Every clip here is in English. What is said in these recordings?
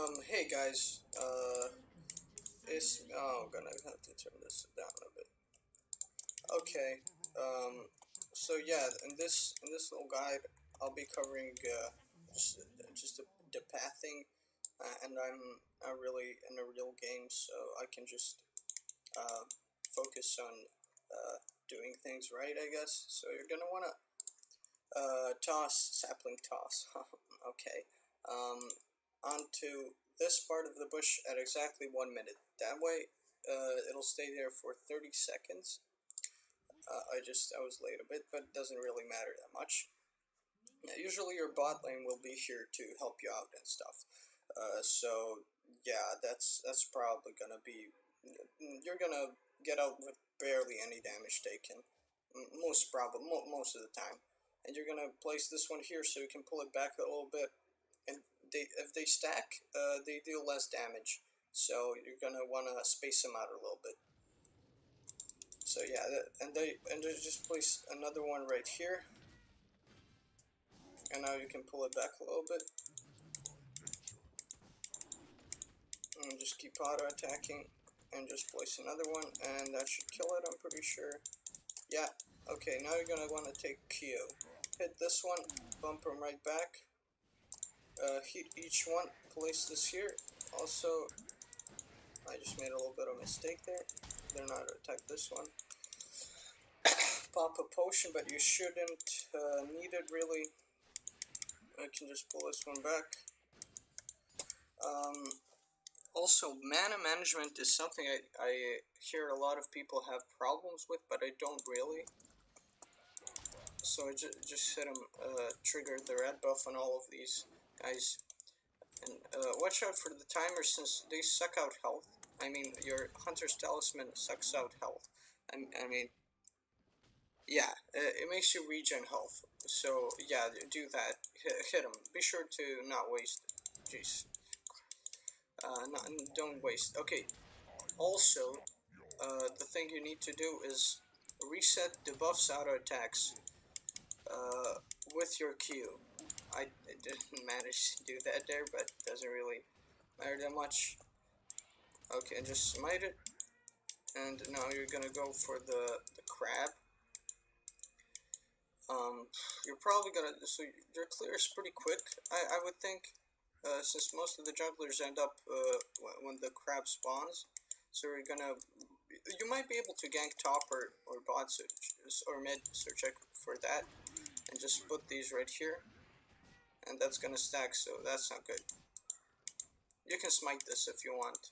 Hey guys, I'm gonna have to turn this down a bit. Okay, so yeah, in this little guide, I'll be covering just the pathing, and I'm not really in a real game, so I can just focus on doing things right, I guess. So you're gonna wanna sapling toss. Okay. Onto this part of the bush at exactly 1 minute. That way, it'll stay there for 30 seconds. I was late a bit, but it doesn't really matter that much. Usually your bot lane will be here to help you out and stuff. So yeah, that's probably gonna be, you're gonna get out with barely any damage taken. Most of the time. And you're gonna place this one here so you can pull it back a little bit. And if they stack, they deal less damage. So you're gonna wanna space them out a little bit. So yeah, and they just place another one right here, and now you can pull it back a little bit, and just keep auto attacking, and just place another one, and that should kill it. I'm pretty sure. Yeah. Okay. Now you're gonna want to take Q. Hit this one, bump them right back. Hit each one. Place this here. Also, I just made a little bit of a mistake there. They're not to attack this one. Pop a potion, but you shouldn't need it really. I can just pull this one back. Also, mana management is something I hear a lot of people have problems with, but I don't really. So I just hit them, trigger the red buff on all of these guys. And watch out for the timers since they suck out health. I mean, your Hunter's Talisman sucks out health. I mean, yeah, it makes you regen health. So yeah, do that. Hit them. Be sure to not waste. Jeez. Don't waste. Okay. Also, the thing you need to do is reset the buffs auto attacks with your Q. I didn't manage to do that there, but it doesn't really matter that much. Okay, and just smite it. And now you're gonna go for the crab. You're probably gonna, so your clear is pretty quick, I would think, since most of the junglers end up when the crab spawns. So you're gonna, you might be able to gank top or bot search or mid, so check for that, and just put these right here, and that's gonna stack, so that's not good. You can smite this if you want.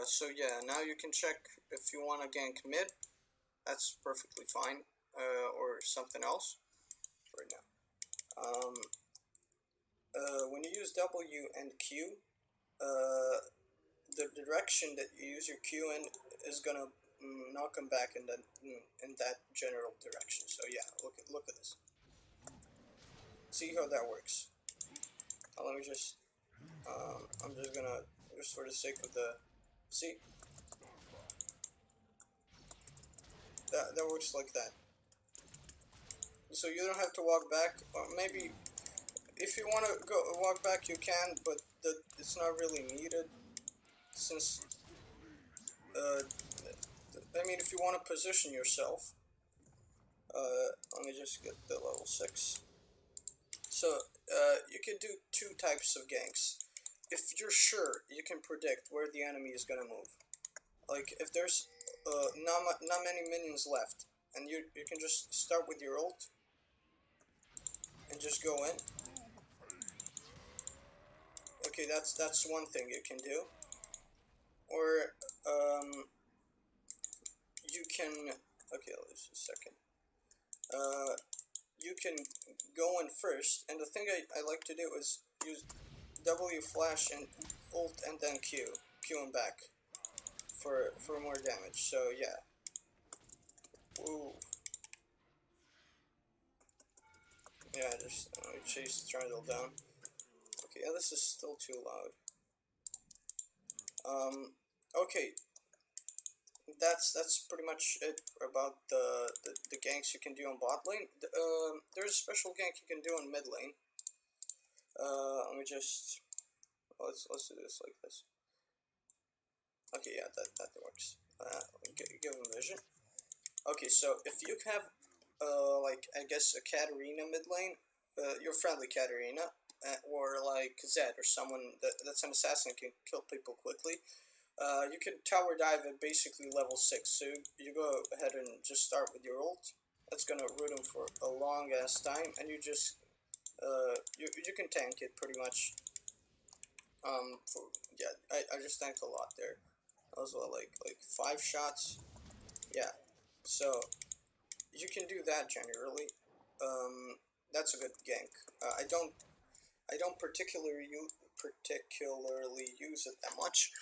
So yeah, now you can check if you want to gank mid, that's perfectly fine, or something else right now. When you use W and Q, the direction that you use your Q in is gonna knock them back in that general direction. So yeah, look at this. See how that works. Let me just. I'm just gonna, just for the sake of the. See. That works like that. So you don't have to walk back, or maybe if you want to go walk back you can, but it's not really needed, since I mean, if you want to position yourself, let me just get the level 6. So you can do two types of ganks. If you're sure you can predict where the enemy is gonna move, like if there's not many minions left, and you can just start with your ult and just go in. Okay, that's one thing you can do. Or you can, okay, let's just a second. You can go in first, and the thing I like to do is use W flash and ult and then Q him back for more damage. So yeah. Ooh. Yeah, just chase the triangle down. Okay, yeah, this is still too loud. Okay, that's pretty much it about the ganks you can do on bot lane. There's a special gank you can do on mid lane. Let me just let's do this like this. Okay, yeah, that works. Give him vision. Okay, so if you have like I guess a Katarina mid lane, your friendly Katarina, or like Zed or someone that's an assassin can kill people quickly. You can tower dive at basically level 6, so you go ahead and just start with your ult. That's gonna root him for a long ass time, and you just you can tank it pretty much. For yeah, I just tanked a lot there. That was what, like 5 shots. Yeah, so you can do that generally. That's a good gank. I don't particularly use it that much.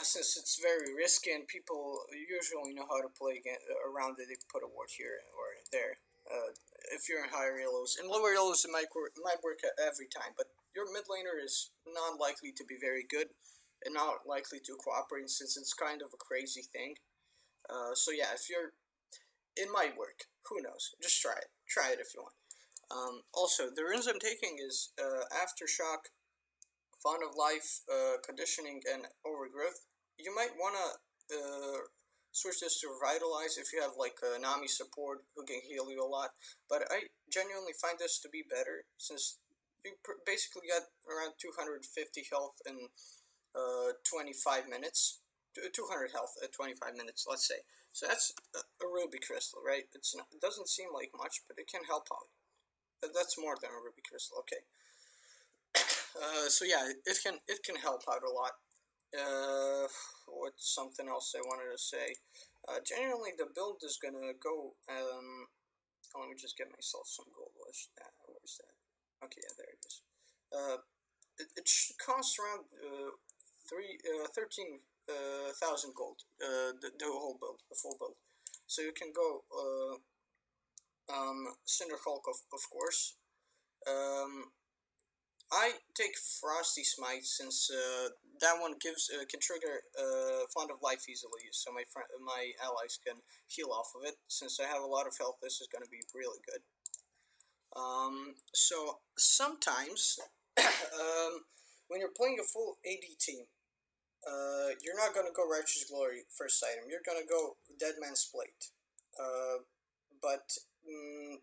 Since it's very risky and people usually know how to play around it, they put a ward here or there. If you're in higher elos, in lower elos it might work every time, but your mid laner is not likely to be very good and not likely to cooperate since it's kind of a crazy thing. So yeah, if you're, it might work. Who knows? Just try it. Try it if you want. Also, the runes I'm taking is Aftershock, Font of Life, Conditioning, and Overgrowth. You might want to switch this to Revitalize if you have like a Nami support who can heal you a lot. But I genuinely find this to be better since you basically get around 250 health in 25 minutes. 200 health at 25 minutes, let's say. So that's a ruby crystal, right? It doesn't seem like much, but it can help out. That's more than a ruby crystal. Okay. So yeah, it can help out a lot. What's something else I wanted to say? Generally, the build is gonna go. Let me just get myself some gold. Where's that? Okay, yeah, there it is. It should cost around 13,000 gold. The whole build, the full build. So you can go Cinder Hulk of course. I take Frosty Smite since that one can trigger Font of Life easily, so my allies can heal off of it. Since I have a lot of health, this is going to be really good. So sometimes when you're playing a full AD team, you're not going to go Righteous Glory first item. You're going to go Dead Man's Plate. But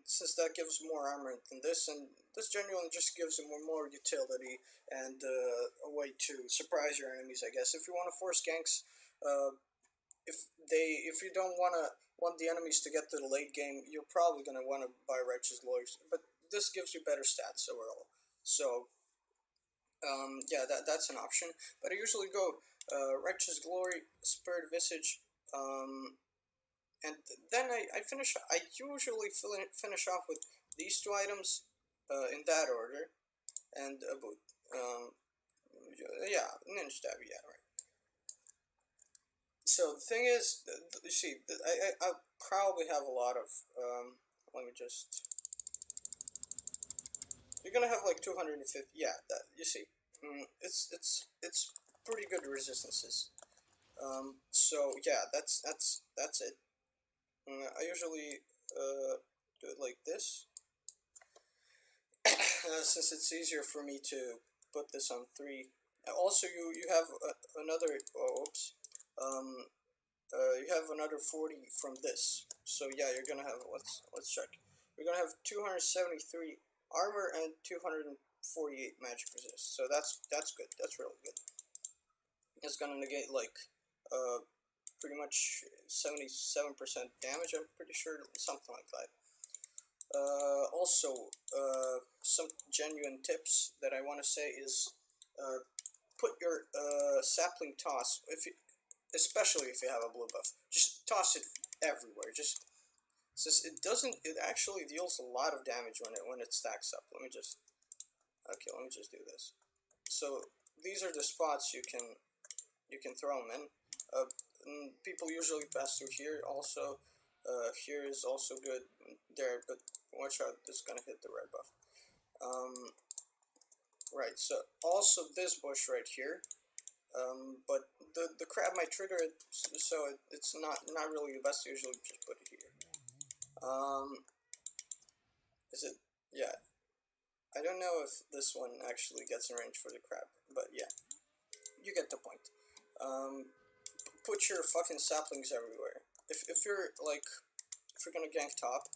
since that gives more armor than this, and this genuinely just gives them more utility and a way to surprise your enemies, I guess. If you want to force ganks, if you don't want the enemies to get to the late game, you're probably gonna want to buy Righteous Glories. But this gives you better stats overall. So yeah, that's an option. But I usually go Righteous Glory, Spirit Visage, and then I usually finish off with these 2 items in that order, and a boot. Yeah, Ninja Stab, yeah, right. So the thing is, you see, I probably have a lot of, let me just, you're gonna have like 250, yeah, that, you see, it's pretty good resistances. So yeah, that's it. I usually do it like this, since it's easier for me to put this on 3. Also, you have another. Oh, oops. You have another 40 from this. So yeah, you're gonna have. Let's check. You're gonna have 273 armor and 248 magic resist. So that's good. That's really good. It's gonna negate like pretty much 77% damage. I'm pretty sure something like that. Also, some genuine tips that I want to say is put your sapling toss, especially if you have a blue buff, just toss it everywhere. Just since it actually deals a lot of damage when it stacks up. Let me just do this. So these are the spots you can throw them in. People usually pass through here. Also, here is also good there, but watch out, this is gonna hit the red buff. Right, so also this bush right here, but the crab might trigger it, so it's not really the best. Usually just put it here. Is it? Yeah. I don't know if this one actually gets in range for the crab, but yeah, you get the point. Put your fucking saplings everywhere. If you're like, if you're gonna gank top,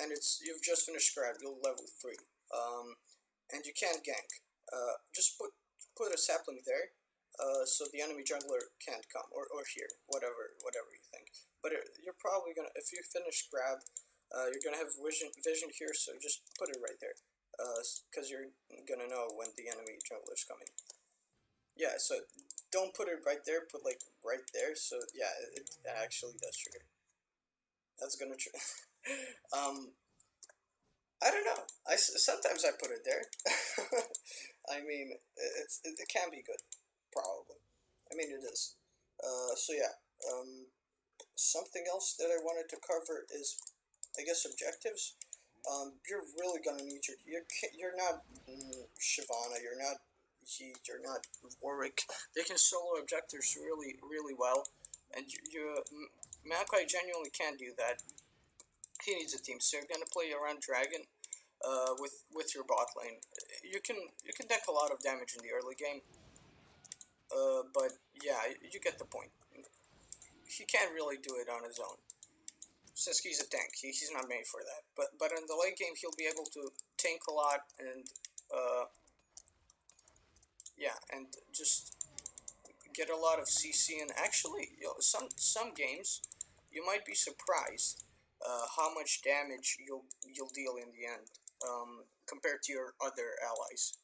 and you've just finished crab, you're level 3, and you can't gank. Just put a sapling there, so the enemy jungler can't come, or here, whatever you think. But you're probably gonna, if you finish grab, you're gonna have vision here, so just put it right there, because you're gonna know when the enemy jungler is coming. Yeah, so don't put it right there, put like right there, so yeah, it actually does trigger. That's gonna trigger. um, I don't know. Sometimes I put it there. I mean, it can be good, probably. I mean, it is. So yeah. Something else that I wanted to cover is, I guess, objectives. You're really gonna need you're not Shyvana, you're not Heat, you're not Warwick. They can solo objectives really well, and Maokai genuinely can't do that. He needs a team, so you're gonna play around Dragon, with your bot lane. You can deck a lot of damage in the early game, but yeah, you get the point. He can't really do it on his own, since he's a tank. He's not made for that. But in the late game, he'll be able to tank a lot and yeah, and just get a lot of CC. And actually, some games, you might be surprised how much damage you'll deal in the end, compared to your other allies.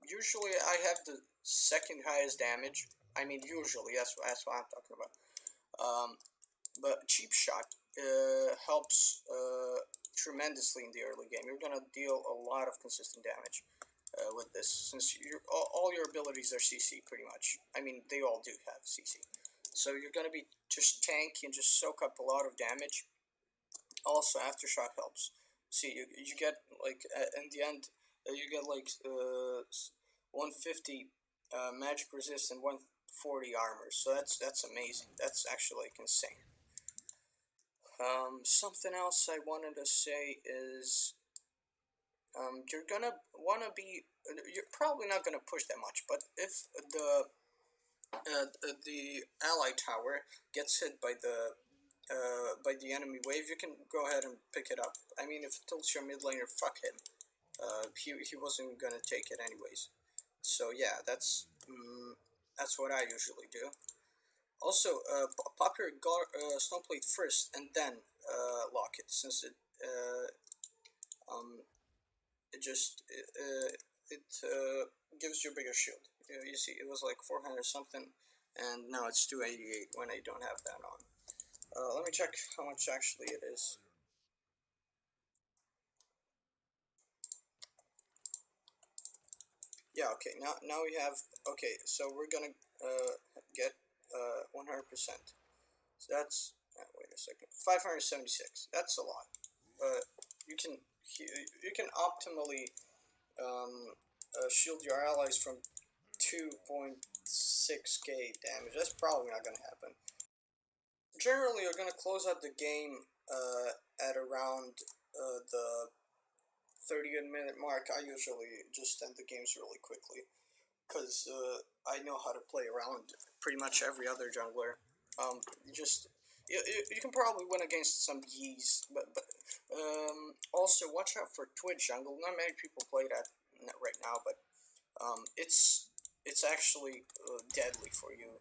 Usually, I have the second highest damage. I mean, usually that's what I'm talking about. But cheap shot helps tremendously in the early game. You're gonna deal a lot of consistent damage with this, since all your abilities are CC pretty much. I mean, they all do have CC. So you're gonna be just tanky and just soak up a lot of damage. Also, aftershock helps. See, you get like in the end, you get like 150 magic resist and 140 armor. So that's amazing. That's actually like insane. Something else I wanted to say is, you're gonna wanna be. You're probably not gonna push that much, but if the ally tower gets hit by the enemy wave, you can go ahead and pick it up. I mean, if it tilts your mid laner, fuck him. He wasn't gonna take it anyways. So yeah, that's what I usually do. Also, pop your Stoneplate first and then lock it, since um, it gives you a bigger shield. You see, it was like 400 something, and now it's 288 when I don't have that on. Let me check how much actually it is. Yeah, okay, now we have, okay, so we're gonna get 100%. So that's, wait a second, 576. That's a lot. You can you can optimally shield your allies from 2.6k damage. That's probably not gonna happen. Generally, you're gonna close out the game at around the 30-minute mark. I usually just end the games really quickly, because I know how to play around pretty much every other jungler. Just you can probably win against some Yees, but also watch out for Twitch jungle. Not many people play that right now, but it's actually deadly for you.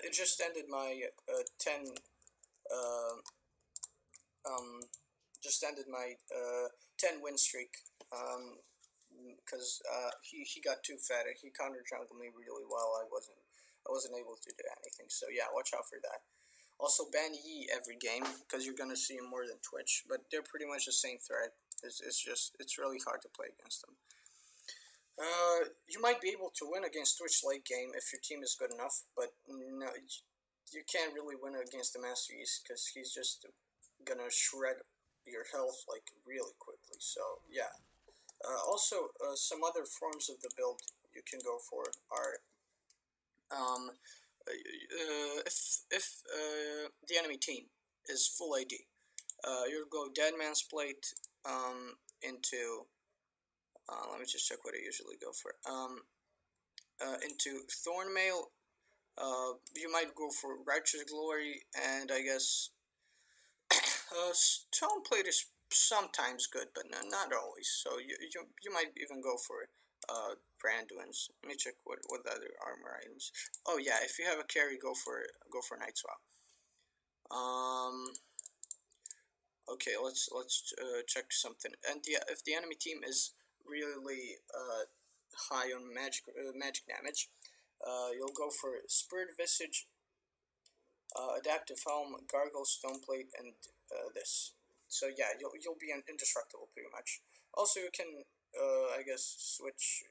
It just ended my 10 uh, um, just ended my 10 win streak, because he got too fat. He counter jungled me really well. I wasn't able to do anything. So yeah, watch out for that. Also, ban Yi every game, because you're gonna see him more than Twitch. But they're pretty much the same threat. It's really hard to play against them. You might be able to win against Twitch late game if your team is good enough, but no, you can't really win against the Master East, because he's just gonna shred your health like really quickly. So yeah. Also, some other forms of the build you can go for are, if the enemy team is full AD, you'll go Dead Man's Plate into Let me just check what I usually go for. Into Thornmail, you might go for Righteous Glory, and I guess Stone Plate is sometimes good, but not always. So you might even go for Branduin's. Let me check what other armor items. Oh yeah, if you have a carry, go for Night Swap. Okay, let's check something. And yeah, if the enemy team is really high on magic damage, you'll go for Spirit Visage, Adaptive Helm, Gargle, Stoneplate, and this. So yeah, you'll be indestructible pretty much. Also, you can I guess switch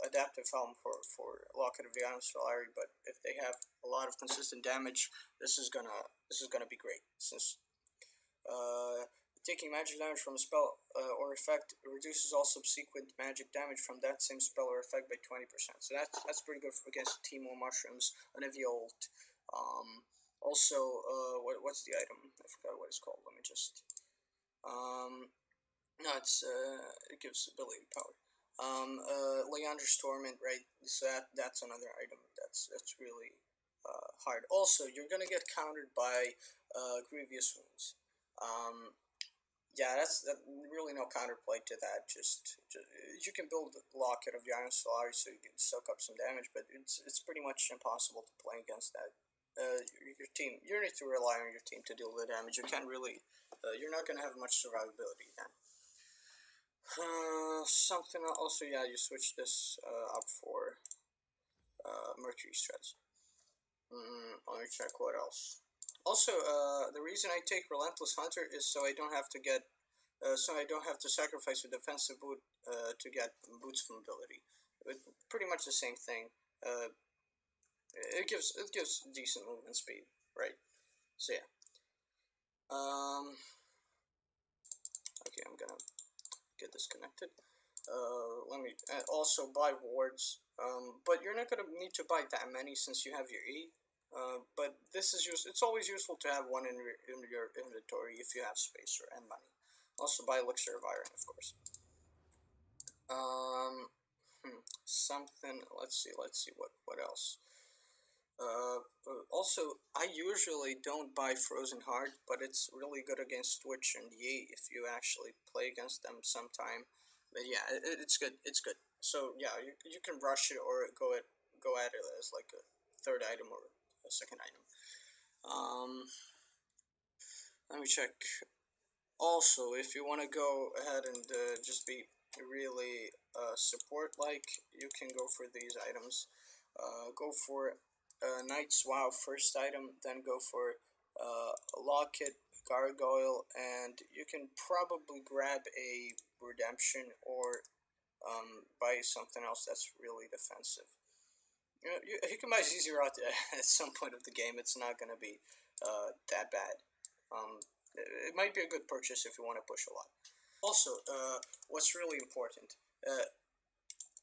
Adaptive Helm for Locket of the Iron Solari, but if they have a lot of consistent damage, this is gonna be great since uh, taking magic damage from a spell or effect reduces all subsequent magic damage from that same spell or effect by 20%. So that's pretty good against Teemo Mushrooms, an Eevee ult. Also, what's the item? I forgot what it's called. Let me just. No, it gives ability power. Leander's Torment, right? So that's another item that's really hard. Also, you're gonna get countered by Grievous Wounds. Yeah, that's really no counterplay to that. Just you can build Locket of the Iron Solari so you can soak up some damage, but it's pretty much impossible to play against that. Your team, you need to rely on your team to deal with the damage. You can't really, you're not gonna have much survivability then. Something also, yeah, you switch this up for Mercury Shreds. Let me check what else. Also, the reason I take Relentless Hunter is so I don't have to get, so I don't have to sacrifice a defensive boot to get boots from ability. It's pretty much the same thing. It gives decent movement speed, right? So yeah. Okay, I'm gonna get disconnected. Let me also buy wards. But you're not gonna need to buy that many since you have your E. But this is it's always useful to have one in your inventory if you have space and money. Also buy Elixir of Iron, of course. Something. Let's see what else. Also, I usually don't buy Frozen Heart, but it's really good against Twitch and Yi if you actually play against them sometime. But yeah, it's good. It's good. So yeah, you can rush it or go at it as like a third item or a second item. Let me check. Also, if you want to go ahead and just be really support-like, you can go for these items. Go for Knight's Wow first item, then go for Locket, Gargoyle, and you can probably grab a Redemption or buy something else that's really defensive. You can buy ZZ Rot at some point of the game. It's not going to be that bad. It might be a good purchase if you want to push a lot. Also, what's really important,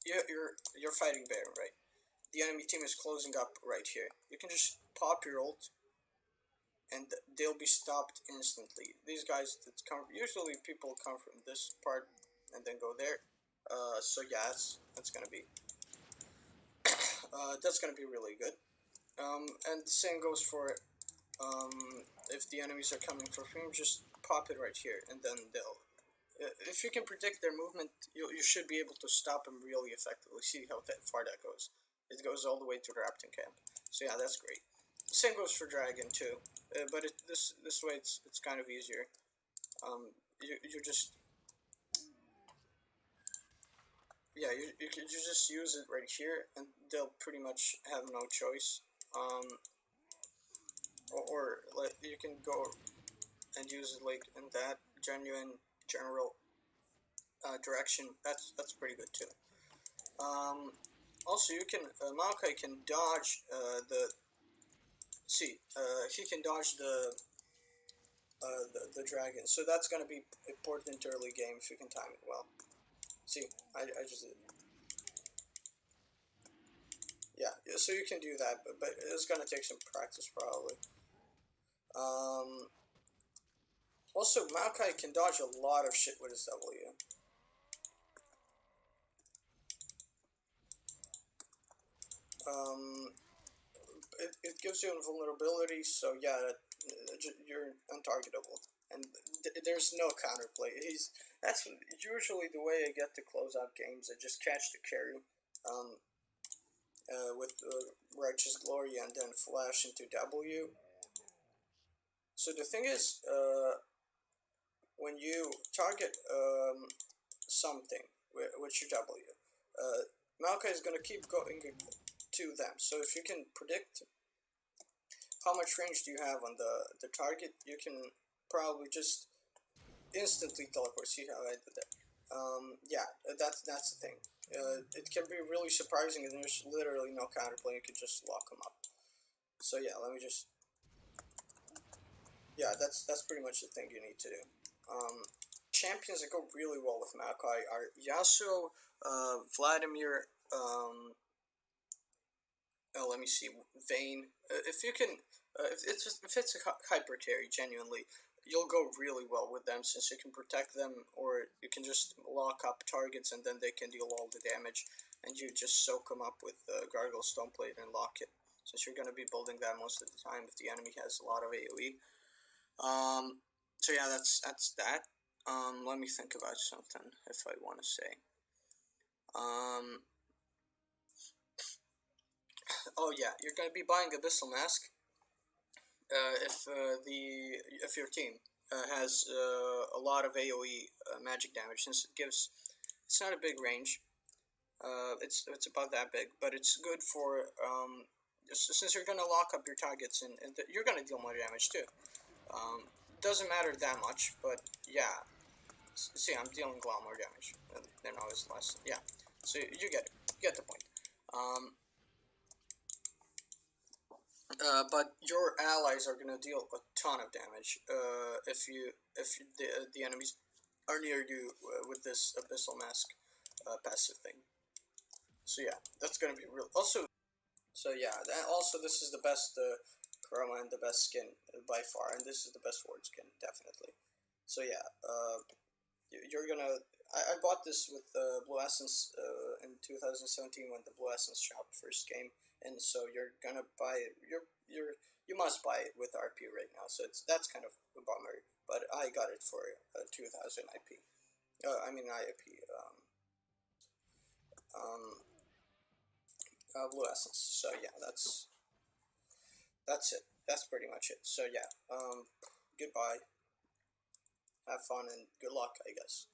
you're fighting Baron, right? The enemy team is closing up right here. You can just pop your ult, and they'll be stopped instantly. These guys that come, usually people come from this part and then go there. So yeah, that's gonna be really good. And the same goes for if the enemies are coming for frame, just pop it right here, and then they'll. If you can predict their movement, you should be able to stop them really effectively. See how far that goes. It goes all the way to the Raptor camp. So yeah, that's great. Same goes for Dragon too, but this way it's kind of easier. You just yeah you just use it right here, and they'll pretty much have no choice. Or like you can go and use it like in that genuine general direction. That's pretty good too. Also, you can Maokai can dodge he can dodge the dragon, so that's gonna be important early game if you can time it well. See, I just did. Yeah, so you can do that, but it's gonna take some practice probably. Also, Maokai can dodge a lot of shit with his W. It gives you invulnerability, so yeah, you're untargetable, and there's no counterplay. That's usually the way I get to close out games. I just catch the carry, um, with Righteous Glory and then flash into W. So the thing is, when you target something with your W, Maokai is gonna keep going to them. So if you can predict how much range do you have on the target, you can probably just instantly teleport. See how I did that? Yeah, that's the thing. It can be really surprising, and there's literally no counterplay. You can just lock them up. So yeah, let me just. Yeah, that's pretty much the thing you need to do. Champions that go really well with Maokai are Yasuo, Vladimir. Let me see, Vayne. If you can, if it's a hyper carry, genuinely, you'll go really well with them since you can protect them, or you can just lock up targets and then they can deal all the damage, and you just soak them up with Gargle Stoneplate and lock it. Since you're going to be building that most of the time if the enemy has a lot of AOE. So yeah, that's that. Let me think about something if I want to say. Um, oh yeah, you're going to be buying Abyssal Mask if your team has a lot of AOE magic damage, since it's not a big range. It's about that big, but it's good for since you're gonna lock up your targets and you're gonna deal more damage too. Doesn't matter that much, but yeah. See, I'm dealing a lot more damage than I was last. Yeah, so you get it. You get the point. Um, but your allies are gonna deal a ton of damage if the enemies are near you with this abyssal mask passive thing. So yeah, that's gonna be real. Also, so yeah, also this is the best chroma and the best skin by far, and this is the best ward skin definitely. So yeah, you're gonna. I bought this with Blue Essence in 2017 when the Blue Essence shop first came, and so you're gonna buy it. You must buy it with RP right now. So that's kind of a bummer, but I got it for 2000 IP. I mean IIP. Um, Blue Essence. So yeah, that's it. That's pretty much it. So yeah. Goodbye. Have fun and good luck, I guess.